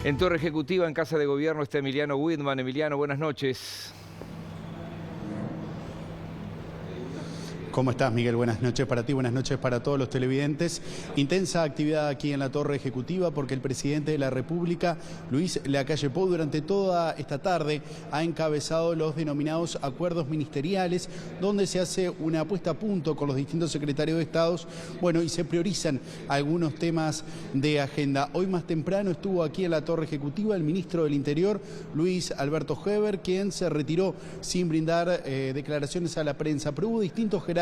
En Torre Ejecutiva, en Casa de Gobierno, está Emiliano Widman. Emiliano, buenas noches. ¿Cómo estás, Miguel? Buenas noches para ti, buenas noches para todos los televidentes. Intensa actividad aquí en la Torre Ejecutiva porque el presidente de la República, Luis Lacalle Pou, durante toda esta tarde ha encabezado los denominados acuerdos ministeriales, donde se hace una puesta a punto con los distintos secretarios de Estados, y se priorizan algunos temas de agenda. Hoy más temprano estuvo aquí en la Torre Ejecutiva el ministro del Interior, Luis Alberto Heber, quien se retiró sin brindar declaraciones a la prensa, pero hubo distintos jerarcas.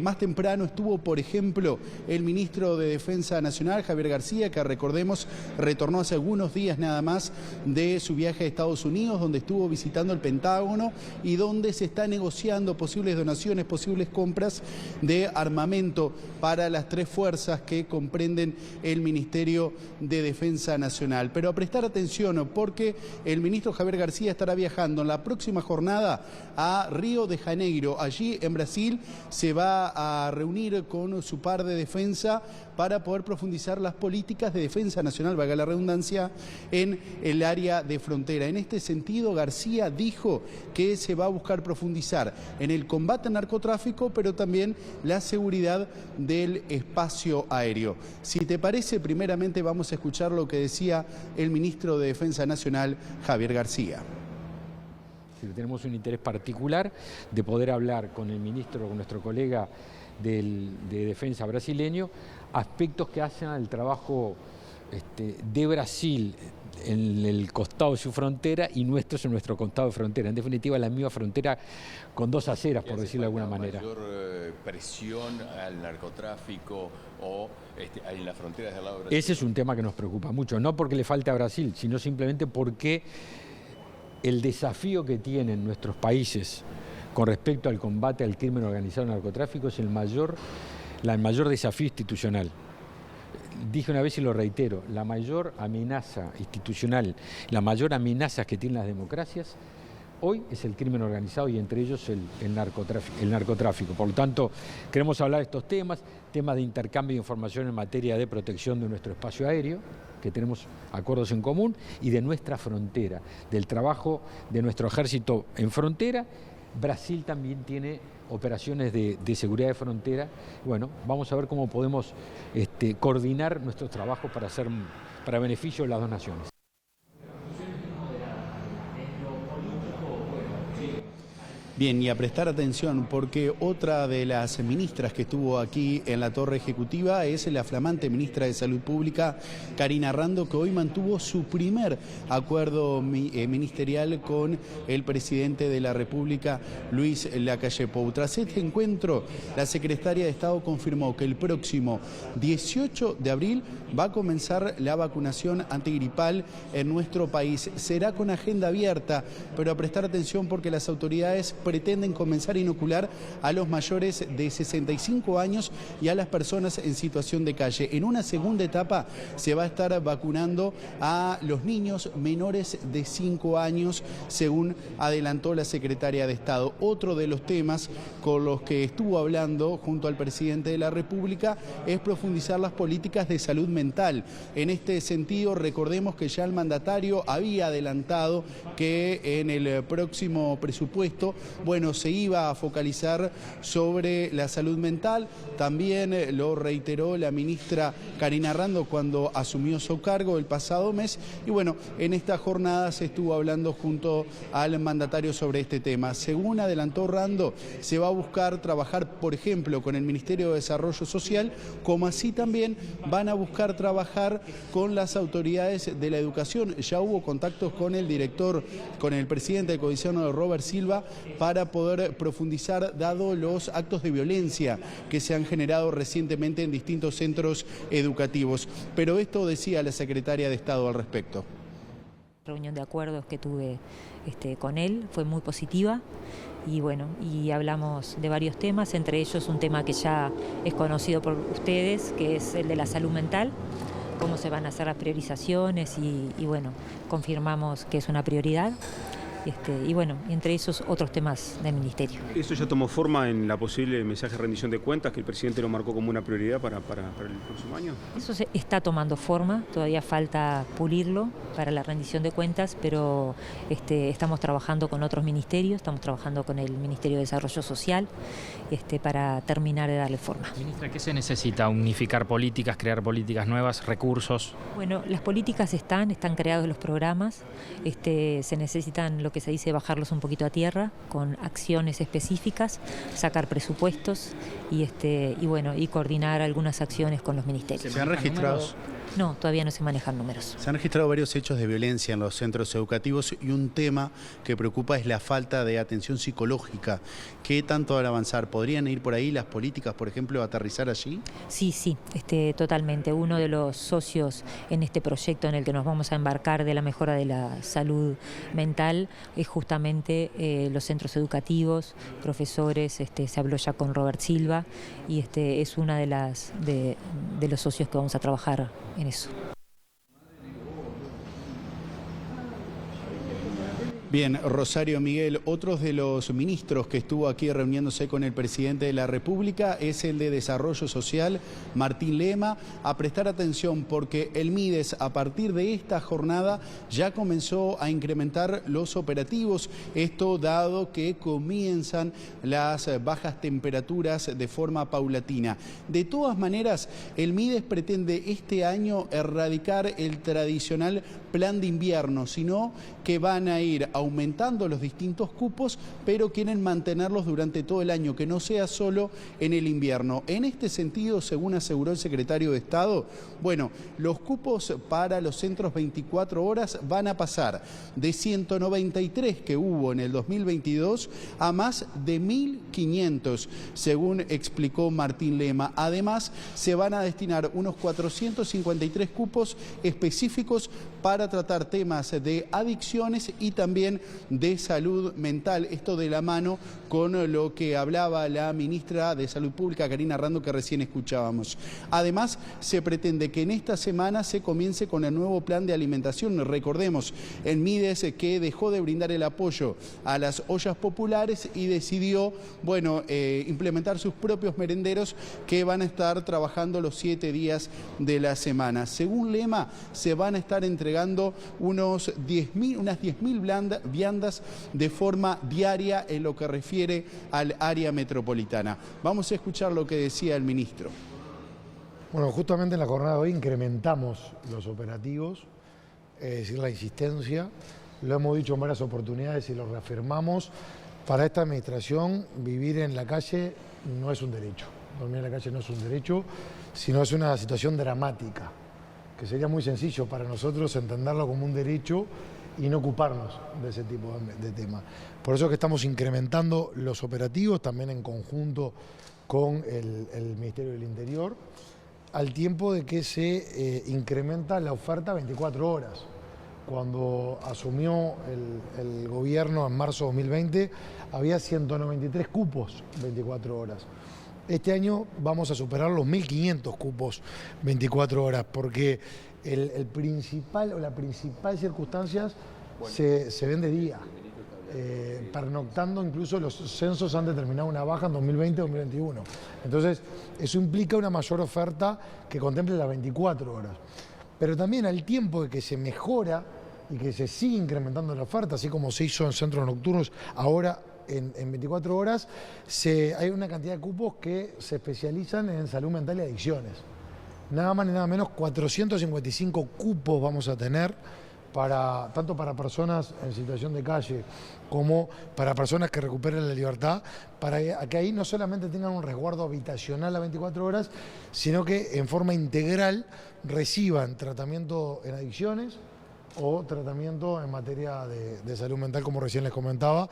Más temprano estuvo, por ejemplo, el ministro de Defensa Nacional, Javier García, que recordemos retornó hace algunos días nada más de su viaje a Estados Unidos, donde estuvo visitando el Pentágono y donde se está negociando posibles donaciones, posibles compras de armamento para las tres fuerzas que comprenden el Ministerio de Defensa Nacional. Pero a prestar atención porque el ministro Javier García estará viajando en la próxima jornada a Río de Janeiro. Allí en Brasil se va a reunir con su par de defensa para poder profundizar las políticas de defensa nacional, valga la redundancia, en el área de frontera. En este sentido, García dijo que se va a buscar profundizar en el combate al narcotráfico, pero también la seguridad del espacio aéreo. Si te parece, primeramente vamos a escuchar lo que decía el ministro de Defensa Nacional, Javier García. Tenemos un interés particular de poder hablar con el ministro, con nuestro colega de defensa brasileño, aspectos que hacen al trabajo de Brasil en el costado de su frontera y nuestros en nuestro costado de frontera. En definitiva, la misma frontera con dos aceras, por decirlo de alguna manera. ¿Mayor presión al narcotráfico o en las fronteras del lado de Brasil? Ese es un tema que nos preocupa mucho, no porque le falte a Brasil, sino simplemente porque el desafío que tienen nuestros países con respecto al combate al crimen organizado y al narcotráfico es el mayor desafío institucional. Dije una vez y lo reitero, la mayor amenaza institucional, la mayor amenaza que tienen las democracias hoy es el crimen organizado y entre ellos el narcotráfico. Por lo tanto, queremos hablar de estos temas de intercambio de información en materia de protección de nuestro espacio aéreo, que tenemos acuerdos en común, y de nuestra frontera, del trabajo de nuestro ejército en frontera. Brasil también tiene operaciones de seguridad de frontera. Vamos a ver cómo podemos coordinar nuestros trabajos para beneficio de las dos naciones. Bien, y a prestar atención porque otra de las ministras que estuvo aquí en la Torre Ejecutiva es la flamante ministra de Salud Pública, Karina Rando, que hoy mantuvo su primer acuerdo ministerial con el presidente de la República, Luis Lacalle Pou. Tras este encuentro, la secretaria de Estado confirmó que el próximo 18 de abril va a comenzar la vacunación antigripal en nuestro país. Será con agenda abierta, pero a prestar atención porque las autoridades pretenden comenzar a inocular a los mayores de 65 años y a las personas en situación de calle. En una segunda etapa se va a estar vacunando a los niños menores de 5 años, según adelantó la secretaria de Estado. Otro de los temas con los que estuvo hablando junto al presidente de la República es profundizar las políticas de salud mental. En este sentido, recordemos que ya el mandatario había adelantado que en el próximo presupuesto se iba a focalizar sobre la salud mental. También lo reiteró la ministra Karina Rando cuando asumió su cargo el pasado mes. Y en esta jornada se estuvo hablando junto al mandatario sobre este tema. Según adelantó Rando, se va a buscar trabajar, por ejemplo, con el Ministerio de Desarrollo Social, como así también van a buscar trabajar con las autoridades de la educación. Ya hubo contactos con el director, con el presidente del Codiciono, Robert Silva, para poder profundizar, dado los actos de violencia que se han generado recientemente en distintos centros educativos. Pero esto decía la secretaria de Estado al respecto. La reunión de acuerdos que tuve con él fue muy positiva y hablamos de varios temas, entre ellos un tema que ya es conocido por ustedes, que es el de la salud mental, cómo se van a hacer las priorizaciones y confirmamos que es una prioridad. y bueno, entre esos otros temas del Ministerio. ¿Eso ya tomó forma en la posible mensaje de rendición de cuentas que el presidente lo marcó como una prioridad para el próximo año? Eso está tomando forma, todavía falta pulirlo para la rendición de cuentas, pero estamos trabajando con otros ministerios, estamos trabajando con el Ministerio de Desarrollo Social para terminar de darle forma. Ministra, ¿qué se necesita? ¿Unificar políticas, crear políticas nuevas, recursos? Bueno, las políticas están creados los programas, se necesitan, lo que se dice, bajarlos un poquito a tierra con acciones específicas, sacar presupuestos y coordinar algunas acciones con los ministerios. ¿Se han registrado? No, todavía no se manejan números. Se han registrado varios hechos de violencia en los centros educativos y un tema que preocupa es la falta de atención psicológica. ¿Qué tanto van a avanzar? ¿Podrían ir por ahí las políticas, por ejemplo, a aterrizar allí? Sí, totalmente. Uno de los socios en este proyecto en el que nos vamos a embarcar de la mejora de la salud mental es justamente los centros educativos, profesores. Se habló ya con Robert Silva y es una de los socios que vamos a trabajar en eso. Bien, Rosario Miguel, otros de los ministros que estuvo aquí reuniéndose con el presidente de la República es el de Desarrollo Social, Martín Lema, a prestar atención porque el MIDES a partir de esta jornada ya comenzó a incrementar los operativos, esto dado que comienzan las bajas temperaturas de forma paulatina. De todas maneras, el MIDES pretende este año erradicar el tradicional plan de invierno, sino que van a ir aumentando los distintos cupos, pero quieren mantenerlos durante todo el año, que no sea solo en el invierno. En este sentido, según aseguró el secretario de Estado, bueno, los cupos para los centros 24 horas van a pasar de 193 que hubo en el 2022 a más de 1.500, según explicó Martín Lema. Además, se van a destinar unos 453 cupos específicos para tratar temas de adicciones y también de salud mental. Esto de la mano con lo que hablaba la ministra de Salud Pública, Karina Rando, que recién escuchábamos. Además, se pretende que en esta semana se comience con el nuevo plan de alimentación. Recordemos, el MIDES que dejó de brindar el apoyo a las ollas populares y decidió, implementar sus propios merenderos que van a estar trabajando los 7 días de la semana. Según Lema, se van a estar entregando unas 10.000 viandas de forma diaria en lo que refiere al área metropolitana. Vamos a escuchar lo que decía el ministro. Bueno, justamente en la jornada de hoy incrementamos los operativos, es decir, la insistencia. Lo hemos dicho en varias oportunidades y lo reafirmamos. Para esta administración, vivir en la calle no es un derecho. Dormir en la calle no es un derecho, sino es una situación dramática, que sería muy sencillo para nosotros entenderlo como un derecho y no ocuparnos de ese tipo de temas. Por eso es que estamos incrementando los operativos, también en conjunto con el Ministerio del Interior, al tiempo de que se incrementa la oferta 24 horas. Cuando asumió el gobierno en marzo de 2020, había 193 cupos 24 horas. Este año vamos a superar los 1.500 cupos 24 horas, porque la principal circunstancia se ven de día. Pernoctando, incluso los censos han determinado una baja en 2020-2021. Entonces, eso implica una mayor oferta que contemple las 24 horas. Pero también al tiempo de que se mejora y que se sigue incrementando la oferta, así como se hizo en centros nocturnos, ahora en 24 horas, hay una cantidad de cupos que se especializan en salud mental y adicciones. Nada más ni nada menos, 455 cupos vamos a tener, tanto para personas en situación de calle como para personas que recuperen la libertad, para que ahí no solamente tengan un resguardo habitacional a 24 horas, sino que en forma integral reciban tratamiento en adicciones o tratamiento en materia de salud mental, como recién les comentaba.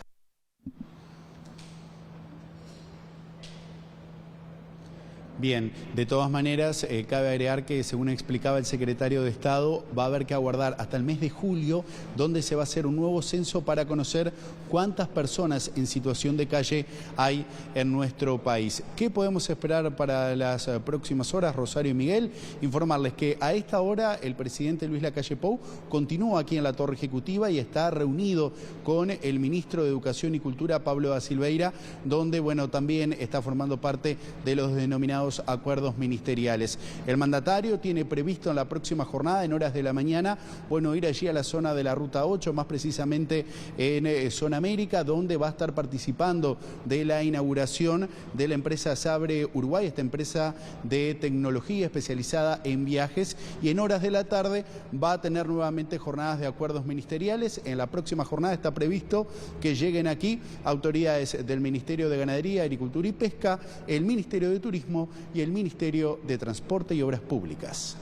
Bien, de todas maneras, cabe agregar que, según explicaba el secretario de Estado, va a haber que aguardar hasta el mes de julio, donde se va a hacer un nuevo censo para conocer cuántas personas en situación de calle hay en nuestro país. ¿Qué podemos esperar para las próximas horas, Rosario y Miguel? Informarles que a esta hora el presidente Luis Lacalle Pou continúa aquí en la Torre Ejecutiva y está reunido con el ministro de Educación y Cultura, Pablo da Silveira, donde, bueno, también está formando parte de los denominados acuerdos ministeriales. El mandatario tiene previsto en la próxima jornada, en horas de la mañana, bueno, ir allí a la zona de la Ruta 8, más precisamente en Zona América, donde va a estar participando de la inauguración de la empresa Sabre Uruguay, esta empresa de tecnología especializada en viajes, y en horas de la tarde va a tener nuevamente jornadas de acuerdos ministeriales. En la próxima jornada está previsto que lleguen aquí autoridades del Ministerio de Ganadería, Agricultura y Pesca, el Ministerio de Turismo y el Ministerio de Transporte y Obras Públicas.